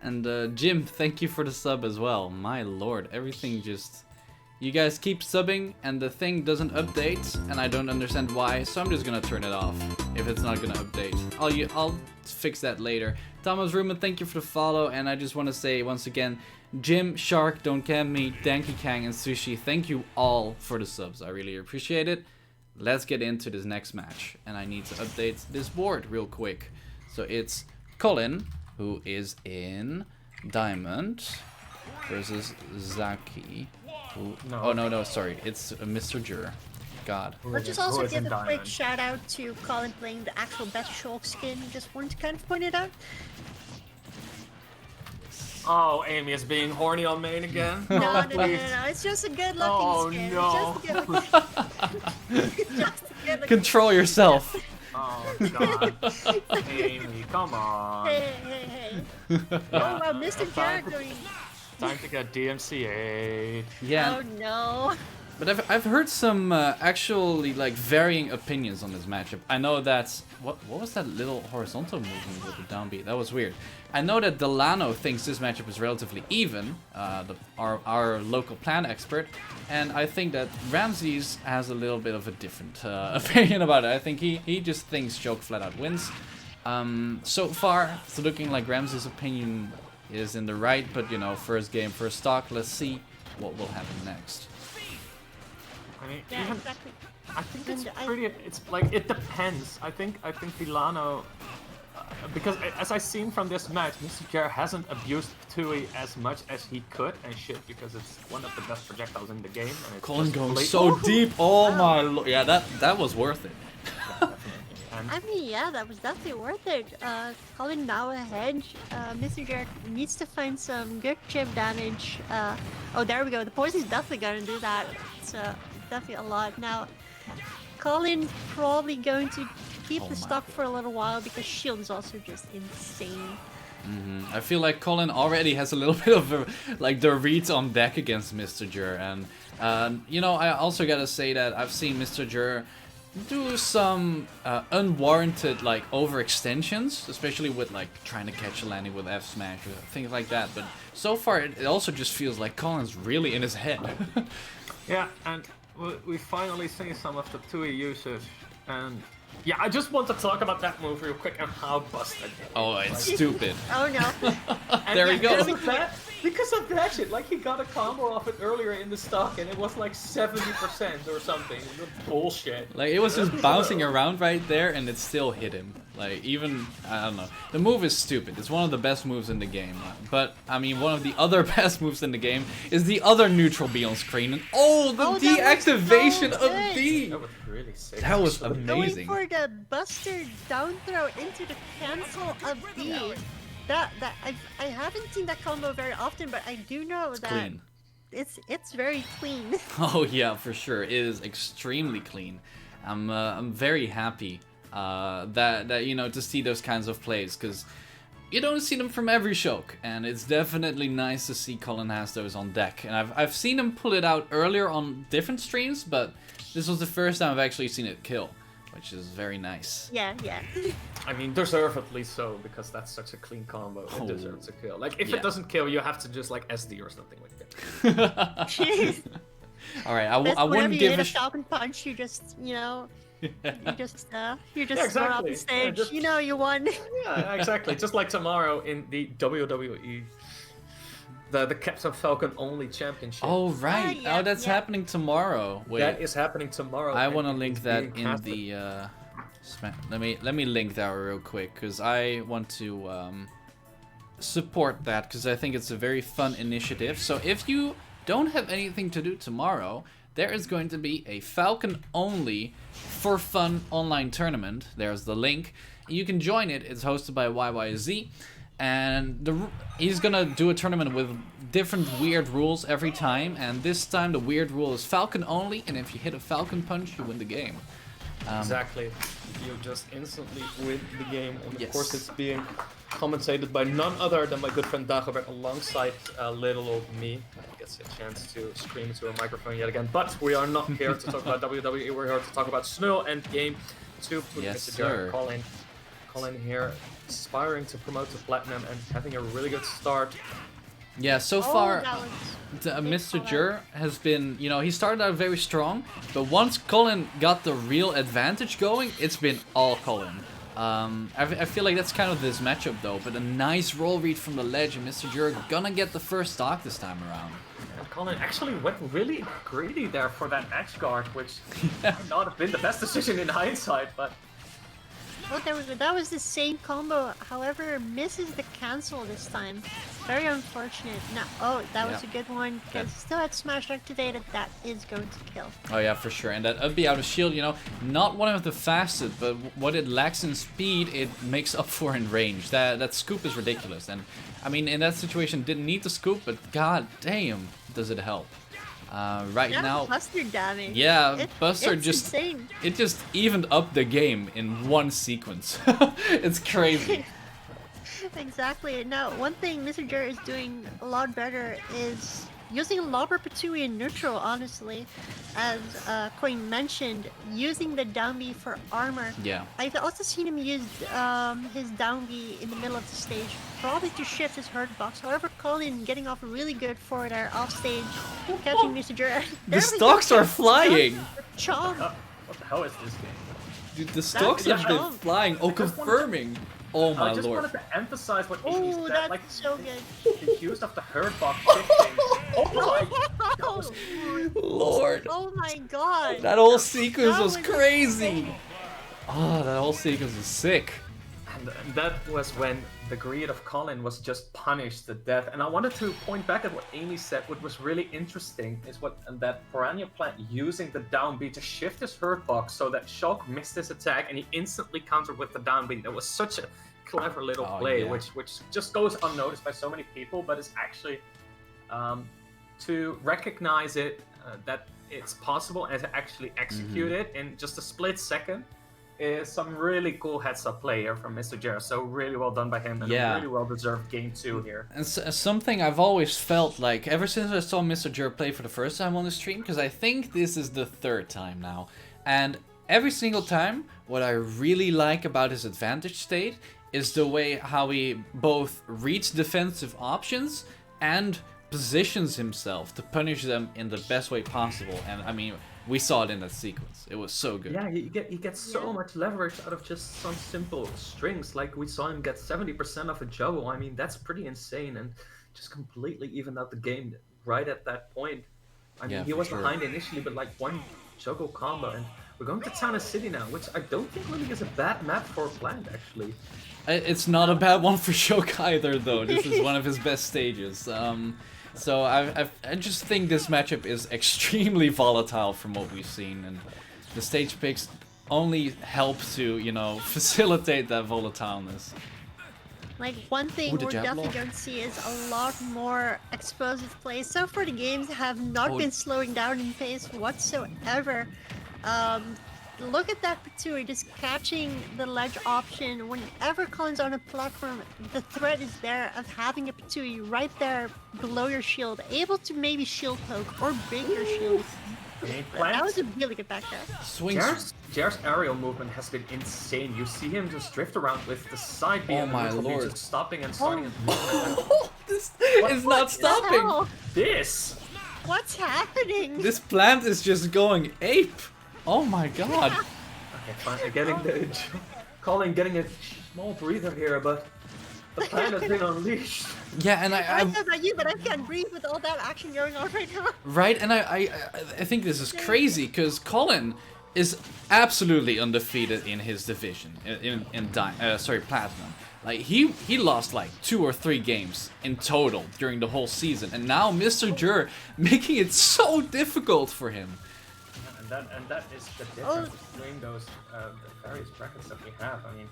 And Jim, thank you for the sub as well. My lord, everything just... You guys keep subbing and the thing doesn't update and I don't understand why, so I'm just gonna turn it off if it's not gonna update. I'll fix that later. Thomas Ruman, thank you for the follow, and I just want to say once again, Jim, Shark, Don't Camp Me, Danky Kang, and Sushi, thank you all for the subs. I really appreciate it. Let's get into this next match, and I need to update this board real quick. So it's Colin, who is in Diamond, versus Zaki. No. Oh no, sorry, it's Mister-Jer. God. Let's just also give a quick shout out to Colin playing the actual best Shulk skin. Just wanted to kind of point it out. Oh, Amy is being horny on main again? No. It's just a good looking skin. No. It's just a good looking Control yourself. Oh god. Amy, come on. Hey. Oh wow, Mister-Jer doing... Time to get DMCA. Yeah. Oh no. But I've heard some actually like varying opinions on this matchup. I know that what was that little horizontal movement with the downbeat? That was weird. I know that Delano thinks this matchup is relatively even, our local plan expert, and I think that Ramses has a little bit of a different opinion about it. I think he just thinks Shulk flat out wins. So far, it's looking like Ramses' opinion is in the right, but you know, first game, first stock. Let's see what will happen next. I mean, Yeah, exactly. I think it's pretty. It's like it depends. I think Delano, because as I've seen from this match, Mister-Jer hasn't abused Tui as much as he could and should, because it's one of the best projectiles in the game. And Colin going so deep. Oh my lord! Yeah, that was worth it. Yeah, definitely. And I mean, yeah, that was definitely worth it. Colin now ahead. Mister-Jer needs to find some good chip damage. Oh, there we go. The poison's definitely gonna do that. It's definitely a lot. Now, Colin probably going to keep the stock for a little while because shield is also just insane. I feel like Colin already has a little bit of like the reads on deck against Mister-Jer, and you know, I also gotta say that I've seen Mister-Jer do some unwarranted like overextensions, especially with like trying to catch a landing with F smash or things like that. But so far, it also just feels like Colin's really in his head. yeah, and we finally see some of the Tui usage, and yeah, I just want to talk about that move real quick and how busted it is. Oh, it's stupid. Oh no. There we go. Because of that shit, like he got a combo off it earlier in the stock and it was like 70% or something. Bullshit. Like it was just bouncing around right there and it still hit him. Like even, I don't know. The move is stupid. It's one of the best moves in the game. But, I mean, one of the other best moves in the game is the other neutral B on screen. And oh, the deactivation of B! That was really sick. That was amazing. Going for the Buster down throw into the cancel of B. I haven't seen that combo very often, but I do know that Clean. it's very clean. Oh yeah, for sure. It is extremely clean. I'm very happy that you know, to see those kinds of plays, because you don't see them from every Shulk, and it's definitely nice to see Colin has those on deck. And I've seen him pull it out earlier on different streams, but this was the first time I've actually seen it kill, which is very nice. Yeah. I mean, deservedly so, because that's such a clean combo. It deserves a kill. Like, if it doesn't kill, you have to just, like, SD or something with it. Alright, I wouldn't you give hit a a Falcon punch, you just, you know, you just exactly. run off the stage. Just, you know, you won. Yeah, exactly. Just like tomorrow in the WWE, the Captain Falcon only championship. Oh right, yeah, that's happening tomorrow. Wait, that is happening tomorrow. I want to link that in casted. the. Let me link that real quick, because I want to support that, because I think it's a very fun initiative. So if you don't have anything to do tomorrow, there is going to be a Falcon only for fun online tournament. There's the link. You can join it. It's hosted by YYZ. And he's gonna do a tournament with different weird rules every time. And this time the weird rule is Falcon only. And if you hit a Falcon punch, you win the game. Exactly. You just instantly win the game. And of Yes. course it's being commentated by none other than my good friend Dagobert alongside little old me. He gets a chance to scream into a microphone yet again. But we are not here to talk about WWE. We're here to talk about SNUL and Game 2. Yes, Mister-Jer, sir. Colin Colin here aspiring to promote to Platinum and having a really good start. Yeah, so Oh, far, that was big Mister-Jer has been, you know, he started out very strong, but once Colin got the real advantage going, it's been all Colin. I feel like that's kind of this matchup though, but a nice roll read from the ledge, and Mister-Jer gonna get the first stock this time around. And Colin actually went really greedy there for that edge guard, which might not have been the best decision in hindsight, but... Oh, there we go. That was the same combo, however, misses the cancel this time. Very unfortunate. No, oh, that was a good one, because still had smash activated. That is going to kill. Oh yeah, for sure. And that up B out of shield, you know, not one of the fastest, but what it lacks in speed, it makes up for in range. That scoop is ridiculous. And I mean, in that situation, didn't need the scoop, but god damn, does it help. Right now, Buster damage. yeah, It's Buster just insane. it just evened up the game in one sequence. It's crazy. Exactly. Now, one thing Mister-Jer is doing a lot better is using a lot more Patui in neutral, honestly. As Coin mentioned, using the down B for armor. Yeah. I've also seen him use his down B in the middle of the stage, probably to shift his hurt box. However, Colin getting off really good forward air off stage, catching Mister-Jer. The stocks are flying. Chomp. What the hell is this game? Dude, the stocks have been flying. Oh, confirming. Oh my I just lord. wanted to emphasize what Amy Oh, said, that's like so good. the use of the hurt box shifting. Oh my Lord. Oh my god. That whole sequence That was was crazy. insane. Oh, that whole sequence is sick. And that was when the greed of Colin was just punished to death. And I wanted to point back at what Amy said. What was really interesting is that Piranha plant using the down B to shift his hurt box so that Shulk missed his attack and he instantly countered with the down B. That was such a clever little play, yeah. which just goes unnoticed by so many people, but it's actually to recognize it that it's possible and to actually execute it in just a split second. Is some really cool heads-up play here from Mister-Jer, so really well done by him, and a really well-deserved game 2 here. And something I've always felt like, ever since I saw Mister-Jer play for the first time on the stream, because I think this is the third time now, and every single time, what I really like about his advantage state is the way how he both reads defensive options and positions himself to punish them in the best way possible, and I mean, we saw it in that sequence. It was so good. Yeah, you get so much leverage out of just some simple strings. Like we saw him get 70% off a juggle. I mean, that's pretty insane, and just completely evened out the game right at that point. I mean, he was behind initially, but like one juggle combo, and we're going to Tana City now, which I don't think really is a bad map for a plant, actually. It's not a bad one for Shulk either, though. This is one of his best stages. So I just think this matchup is extremely volatile from what we've seen, and the stage picks only help to, you know, facilitate that volatileness. Like, one thing we're definitely going to see is a lot more explosive plays. So far, the games have not been slowing down in pace whatsoever. Look at that Patui, just catching the ledge option. Whenever Colin's on a platform, the threat is there of having a Patui right there below your shield, able to maybe shield poke or break your shield. That was a really good back there. Jer's aerial movement has been insane. You see him just drift around with the side B and the lord, just stopping and starting his movement. This is not stopping. What's happening? This plant is just going ape. Oh my god. Okay, fine. Getting Colin getting a small breather here, but the plant has been unleashed. Yeah, and I don't know about you, but I can't breathe with all that action going on right now. Right, and I think this is crazy because Colin is absolutely undefeated in his division in Platinum. Like he lost like 2 or 3 games in total during the whole season, and now Mister-Jer making it so difficult for him. And that is the difference between those the various brackets that we have. I mean,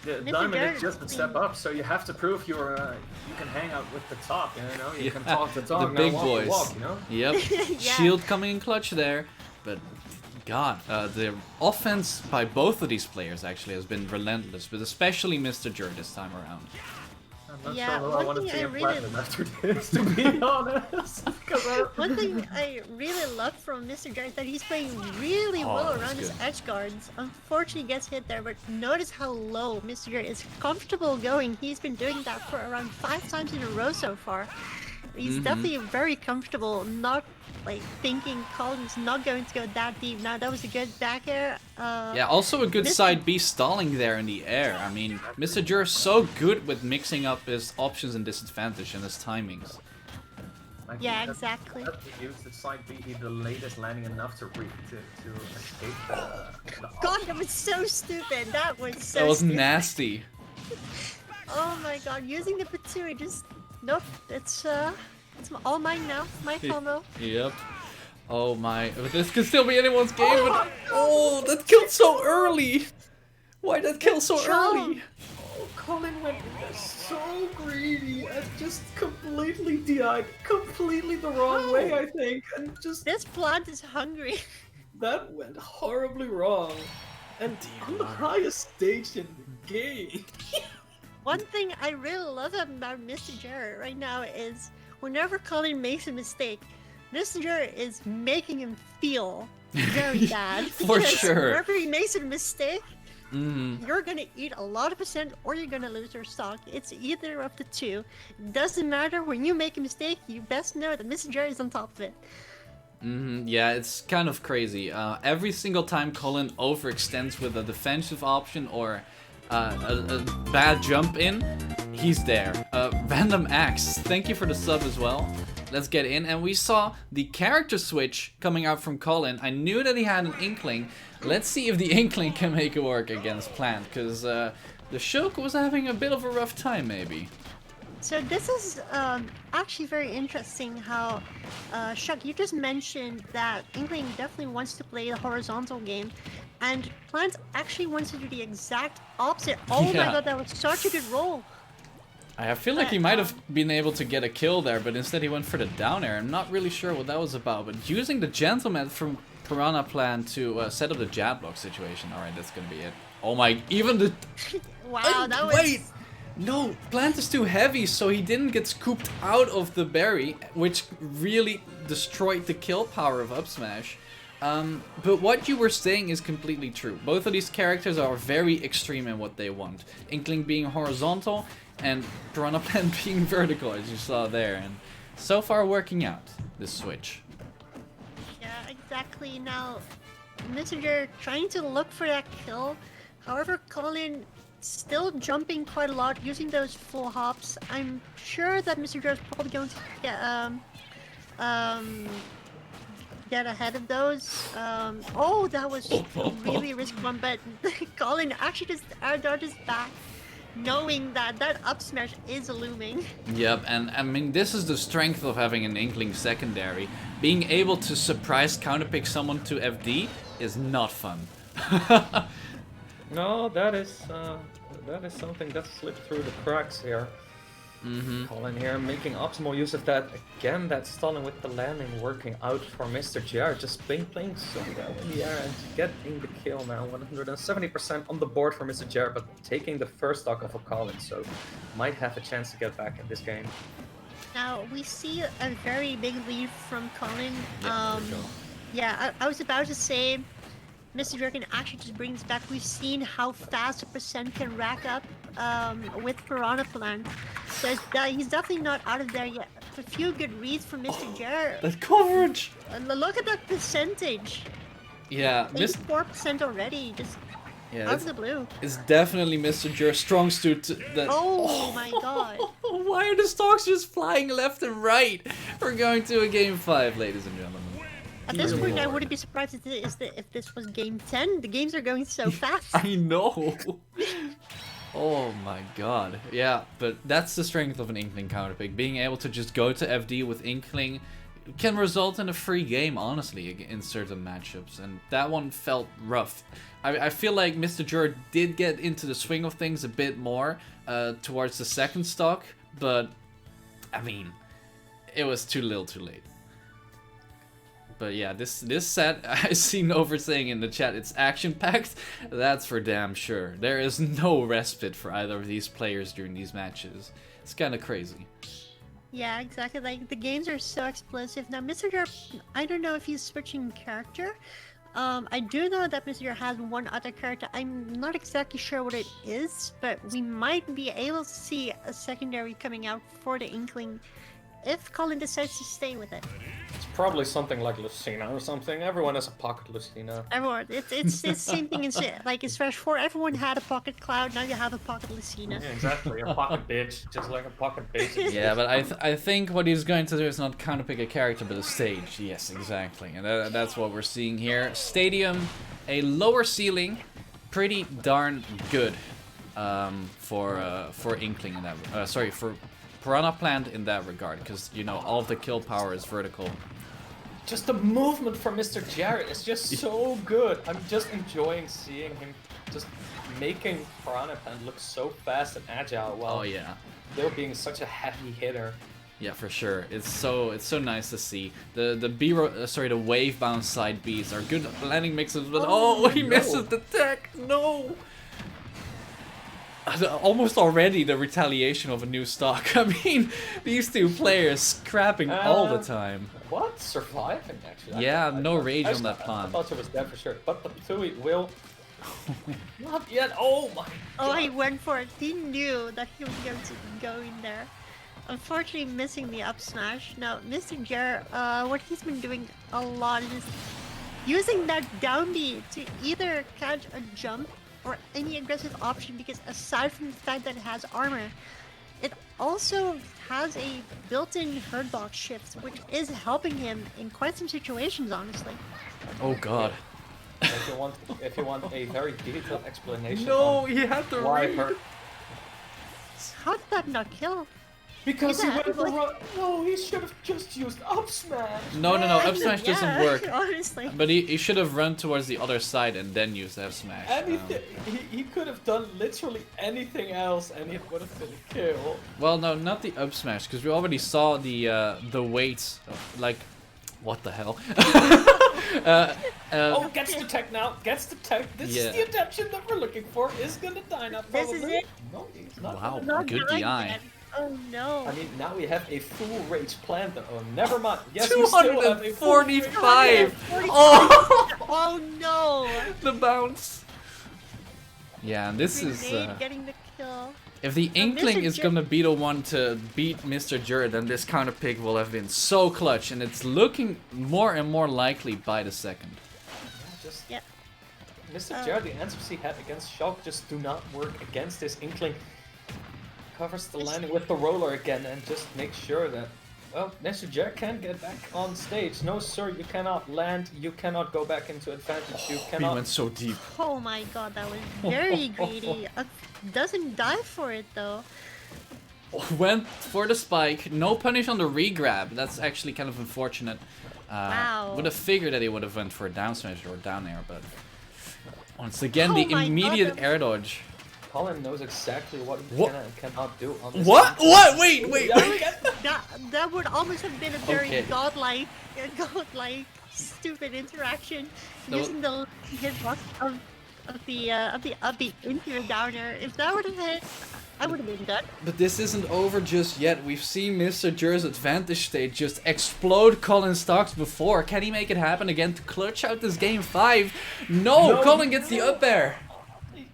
the diamond is just a step up, so you have to prove you can hang out with the top. You know, you can talk the talk, the big boys. Walk, you know? Yep. Shield coming in clutch there, but God, the offense by both of these players actually has been relentless, but especially Mister-Jer this time around. Not Yeah, sure who I one want to thing see I in really- Platinum after this, to be honest. One thing I really love from Mister-Jer is that he's playing really well that's around his good. edge guards. Unfortunately, he gets hit there, but notice how low Mister-Jer is comfortable going. He's been doing that for around 5 times in a row so far. He's definitely very comfortable, not like thinking Colin's not going to go that deep. Now that was a good back air. Yeah, also a good Mis- side B stalling there in the air. I mean, Mister-Jer is so good with mixing up his options and disadvantage and his timings. Like, Yeah, he- exactly. that he used the side B, he delayed his landing enough to escape the God, that was so stupid. That was so That was stupid. nasty. Oh my god, using the Patsui just... Nope, it's all mine now. My combo. Yep. Oh my, but this could still be anyone's game, but oh, that killed so early! Why that kill so early? Oh, Colin went so greedy and just completely DI'd completely the wrong way, I think, and just This plant is hungry. that went horribly wrong. And on the highest stage in the game. One thing I really love about Mister-Jer right now is whenever Colin makes a mistake, Mister-Jer is making him feel very bad. For Because sure. Whenever he makes a mistake, Mm. you're gonna eat a lot of percent or you're gonna lose your stock. It's either of the two. Doesn't matter, when you make a mistake, you best know that Mister-Jer is on top of it. Yeah, it's kind of crazy. Every single time Colin overextends with a defensive option or a bad jump in, he's there. Random Axe, thank you for the sub as well. Let's get in, and we saw the character switch coming out from Colin. I knew that he had an Inkling. Let's see if the Inkling can make it work against Plant, because the Shulk was having a bit of a rough time, maybe. So this is actually very interesting how, Shuc, you just mentioned that Inkling definitely wants to play the horizontal game, and Plant actually wants to do the exact opposite. Oh Yeah. my god, that was such a good roll! I feel like he might have been able to get a kill there, but instead he went for the down air. I'm not really sure what that was about, but using the gentleman from Piranha plan to set up the jab block situation. Alright, that's gonna be it. Oh my, even the... Wow, that was... Wait! No, Plant is too heavy, so he didn't get scooped out of the berry, which really destroyed the kill power of up smash. But what you were saying is completely true. Both of these characters are very extreme in what they want. Inkling being horizontal, and Piranha Plant being vertical, as you saw there. And so far working out, this switch. Yeah, exactly. Now, Mister-Jer trying to look for that kill. However, Colin still jumping quite a lot, using those full hops. I'm sure that Mister-Jer is probably going to get ahead of those. Oh, that was a really risky one, but Colin actually just air-dodges back, knowing that that up smash is looming. Yep, and I mean, this is the strength of having an Inkling secondary. Being able to surprise counterpick someone to FD is not fun. No, that is something that slipped through the cracks here. Colin here making optimal use of that. Again, that stalling with the landing working out for Mister-Jer. Just playing so well in the air and getting the kill now. 170% on the board for Mister-Jer, but taking the first stock off of Colin, so might have a chance to get back in this game. Now, we see a very big lead from Colin. Yeah, there we go. Yeah, I was about to say, Mister-Jer can actually just bring this back. We've seen how fast a percent can rack up with Piranha Plant. So he's definitely not out of there yet. A few good reads from Mister-Jer. That coverage! Look at that percentage. Yeah, 84% already, just yeah, out of the blue. it's definitely Mister-Jer's strong suit. That Oh my god. Why are the stocks just flying left and right? We're going to a game 5, ladies and gentlemen. At this point, I wouldn't be surprised if this was game 10. The games are going so fast. I know. Oh my god. Yeah, but that's the strength of an Inkling counterpick. Being able to just go to FD with Inkling can result in a free game, honestly, in certain matchups. And that one felt rough. I feel like Mister-Jer did get into the swing of things a bit more towards the second stock. But, I mean, it was too little too late. But yeah, this set, I see Nova saying in the chat, it's action-packed. That's for damn sure. There is no respite for either of these players during these matches. It's kind of crazy. Yeah, exactly. Like the games are so explosive now. Mister-Jer, I don't know if he's switching character. I do know that Mister-Jer has one other character. I'm not exactly sure what it is, but we might be able to see a secondary coming out for the Inkling if Colin decides to stay with it. It's probably something like Lucina or something. Everyone has a pocket Lucina. Everyone, it's the same thing as like as Fresh 4. Everyone had a pocket Cloud. Now you have a pocket Lucina. Yeah, exactly. A pocket bitch, just like a pocket basic. Yeah, but I think what he's going to do is not counterpick a character, but a stage. Yes, exactly, and that's what we're seeing here. Stadium, a lower ceiling, pretty darn good for Inkling in that. Sorry, for Piranha Plant in that regard, because you know all of the kill power is vertical. Just the movement from Mister-Jer is just so good. I'm just enjoying seeing him just making Piranha Plant look so fast and agile while still being such a heavy hitter. Yeah, for sure. It's so nice to see. The wave bound side Bs are good landing mixes, but he misses the tech. No. Almost already the retaliation of a new stock. I mean, these two players scrapping all the time. What? Surviving, actually? Yeah, no rage on that I plant. thought it was dead for sure. But the Tui will... Not yet. Oh my god. He went for it. He knew that he was going to go in there. Unfortunately, missing the up smash. Now, Mister-Jer, what he's been doing a lot is using that down B to either catch a jump or any aggressive option, because aside from the fact that it has armor, it also has a built-in herd box shift, which is helping him in quite some situations, honestly. Oh god. If you want a very detailed explanation. No, he had to read. How did that not kill? Because he went for run. No, he should have just used up smash. No, up smash doesn't work. Honestly. But he should have run towards the other side and then used F smash. He could have done literally anything else and it would have been a kill. Well, no, not the up smash, because we already saw the weights. Like, what the hell? Gets the tech now. Gets the tech. This is the adaptation that we're looking for. Is gonna die now. This is it. No, he's not. Wow, good DI. Oh no. I mean, now we have a full rage plan. Oh, never mind. Yes, we still have a 245. Oh! Oh no. The bounce. Yeah, and this is. Getting the kill. If the Inkling is gonna be the one to beat Mister-Jer, then this counter pick will have been so clutch, and it's looking more and more likely by the second. Yep. Mister-Jer, the answers he had against Shulk just do not work against this Inkling. Covers the landing with the roller again and just make sure that, well, Mister-Jer can get back on stage. No, sir, you cannot land. You cannot go back into advantage. You cannot. He went so deep. Oh my god, that was very greedy. Doesn't die for it though. Went for the spike. No punish on the re-grab. That's actually kind of unfortunate. Wow. Would have figured that he would have went for a down smash or down air, but once again the my immediate God, air dodge. Colin knows exactly what he can and cannot do on this. What? What? Wait. That would almost have been a very godlike, stupid interaction using the hitbox of the up B into a downer. If that would have hit, I would have been done. But this isn't over just yet. We've seen Mister-Jer's advantage state just explode Colin stocks before. Can he make it happen again to clutch out this game 5? No, Colin gets the up air. He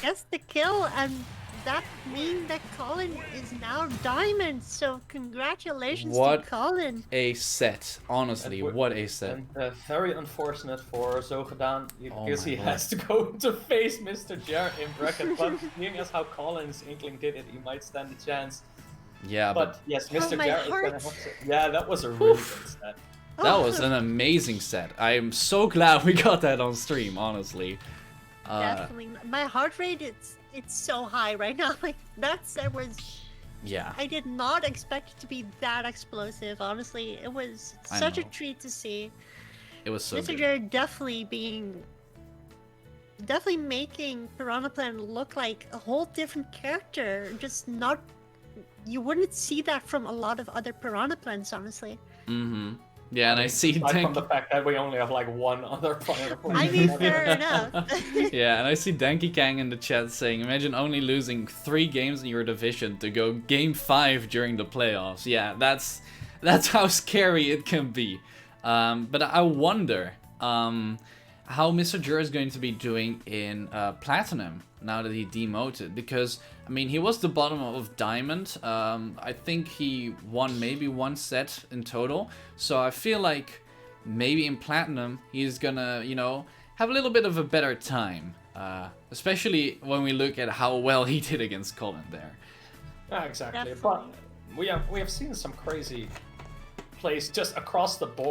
gets the kill, and that means that Colin is now diamond. So congratulations to Colin. A set, honestly, what a set. And very unfortunate for Zogedaan because he has to go to face Mister-Jer in bracket. But seeing as how Colin's Inkling did it, he might stand a chance. Yeah, but yes, Mister-Jer is gonna have to. Yeah, that was a really good set. That was an amazing set. I am so glad we got that on stream, honestly. Definitely. My heart rate, it's so high right now. Like, that set was... Yeah. I did not expect it to be that explosive, honestly. It was such a treat to see. It was so Mister-Jer definitely making Piranha Plant look like a whole different character. Just not... You wouldn't see that from a lot of other Piranha Plants, honestly. Mm-hmm. Yeah, and I see aside from Dank. the fact that we only have like one other player. I mean, fair enough. Yeah, and I see Danky Kang in the chat saying, imagine only losing 3 games in your division to go game 5 during the playoffs. Yeah, that's how scary it can be. But I wonder how Mister-Jer is going to be doing in Platinum now that he demoted. Because, I mean, he was the bottom of Diamond. I think he won maybe 1 set in total. So I feel like maybe in Platinum he's gonna, you know, have a little bit of a better time. Especially when we look at how well he did against Colin there. Yeah, exactly. Definitely. But we have seen some crazy plays just across the board.